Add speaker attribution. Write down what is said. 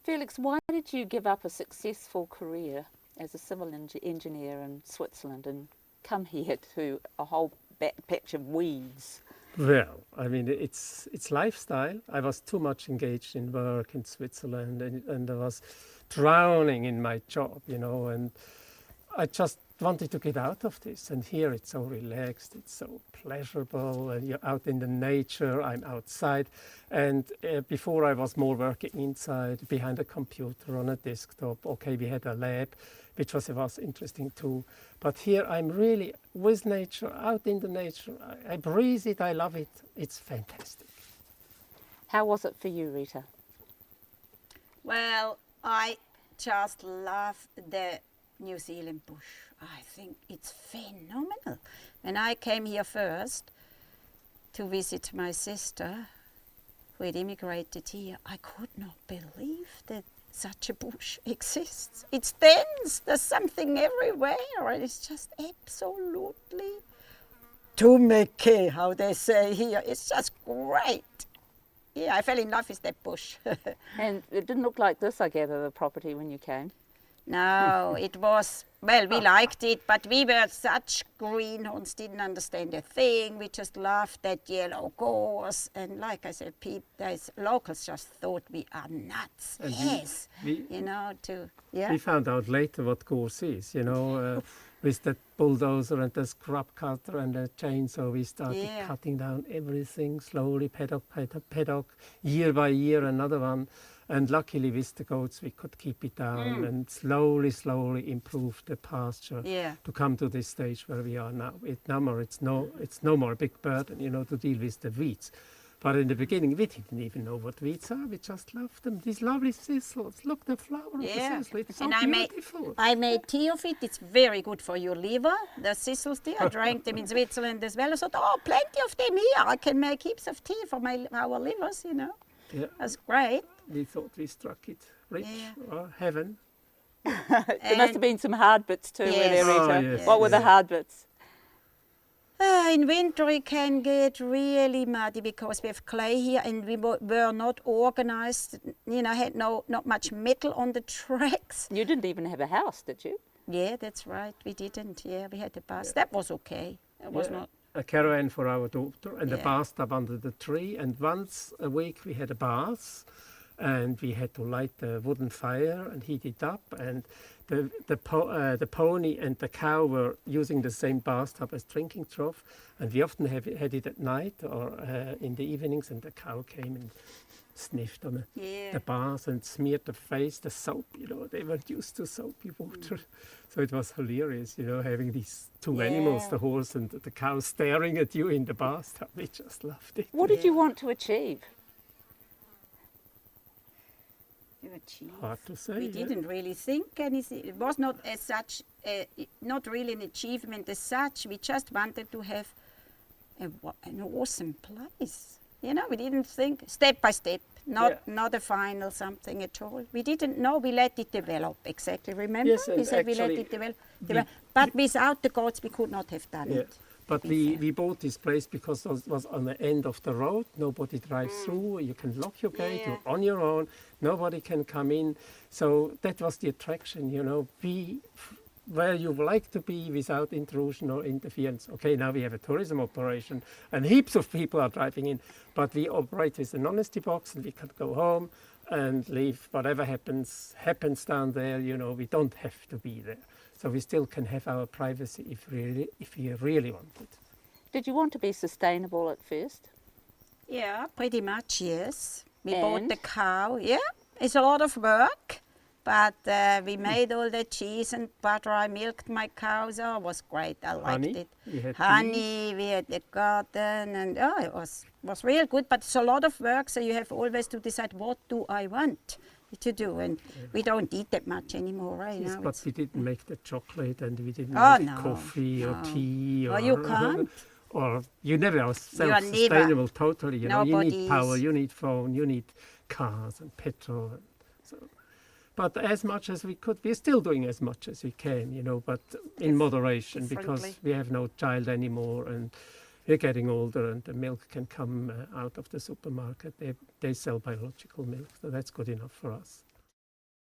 Speaker 1: Felix, why did you give up a successful career as a civil engineer in Switzerland and come here to a whole patch of weeds?
Speaker 2: Well, I mean, it's lifestyle. I was too much engaged in work in Switzerland, and I was drowning in my job, and I just wanted to get out of this. And here it's so relaxed, it's so pleasurable, and you're out in the nature, I'm outside. And before I was more working inside, behind a computer, on a desktop. Okay, we had a lab, which was interesting too. But here I'm really with nature, out in the nature. I breathe it, I love it. It's fantastic.
Speaker 1: How was it for you, Rita?
Speaker 3: Well, I just love the New Zealand bush. I think it's phenomenal. When I came here first to visit my sister, who had immigrated here, I could not believe that such a bush exists. It's dense, there's something everywhere, and it's just absolutely tumeke, how they say here. It's just great. Yeah, I fell in love with that bush.
Speaker 1: And it didn't look like this, I gather, the property when you came.
Speaker 3: No, it was, well, we liked it, but we were such greenhorns, didn't understand a thing. We just loved that yellow gorse. And like I said, locals just thought we are nuts.
Speaker 2: And
Speaker 3: yes,
Speaker 2: we found out later what gorse is, with the bulldozer and the scrub cutter and the chainsaw. We started cutting down everything slowly, paddock, year by year, another one. And luckily with the goats we could keep it down and slowly improve the pasture to come to this stage where we are now. It's no more a big burden, to deal with the weeds. But in the beginning we didn't even know what weeds are. We just loved them. These lovely thistles. Look, the flower of the thistle. It's so beautiful.
Speaker 3: I made tea of it. It's very good for your liver. The thistles tea. I drank them in Switzerland as well. I thought, plenty of them here. I can make heaps of tea for our livers,
Speaker 2: Yeah.
Speaker 3: That's great.
Speaker 2: We thought we struck it rich or heaven.
Speaker 1: There must have been some hard bits too, were there, Rita?
Speaker 2: Yes.
Speaker 1: What were the hard bits?
Speaker 3: In winter it can get really muddy because we have clay here and we were not organized, had not much metal on the tracks.
Speaker 1: You didn't even have a house, did you?
Speaker 3: Yeah, that's right, we didn't. Yeah, we had a bus. That was okay. It was not...
Speaker 2: A caravan for our daughter and a bathtub under the tree. And once a week we had a bath and we had to light the wooden fire and heat it up. And the pony and the cow were using the same bathtub as drinking trough. And we often had it at night or in the evenings, and the cow came and sniffed on the bath and smeared the face, the soap, they weren't used to soapy water. So it was hilarious, having these two animals, the horse and the cow, staring at you in the bathtub. We just loved it.
Speaker 1: What did you want to achieve?
Speaker 2: Hard to say.
Speaker 3: We didn't really think anything. It was not as such, not really an achievement as such. We just wanted to have an awesome place. We didn't think step by step, not a final something at all. We didn't know. We let it develop. Exactly. Remember?
Speaker 2: Yes,
Speaker 3: we said we let it develop. But without the goats, we could not have done it.
Speaker 2: But we bought this place because it was on the end of the road. Nobody drives through. You can lock your gate. You're on your own. Nobody can come in. So that was the attraction, Be where you like to be without intrusion or interference. Okay, now we have a tourism operation and heaps of people are driving in, but we operate with an honesty box and we can go home and leave. Whatever happens down there, we don't have to be there. So we still can have our privacy if we really want it.
Speaker 1: Did you want to be sustainable at first?
Speaker 3: Yeah, pretty much, yes. We bought the cow. Yeah, it's a lot of work. But we made all the cheese and butter. I milked my cows. Oh, it was great. I liked it.
Speaker 2: We had
Speaker 3: honey, we had the garden, and it was real good. But it's a lot of work, so you have always to decide what do I want to do. And we don't eat that much anymore, right?
Speaker 2: Yes, but we didn't make the chocolate and we didn't make coffee or tea.
Speaker 3: Or you can't.
Speaker 2: Or you never are self-sustainable totally. You need power, you need phone, you need cars and petrol. But as much as we could, we're still doing as much as we can, but in moderation, because we have no child anymore and we're getting older and the milk can come out of the supermarket. They sell biological milk, so that's good enough for us.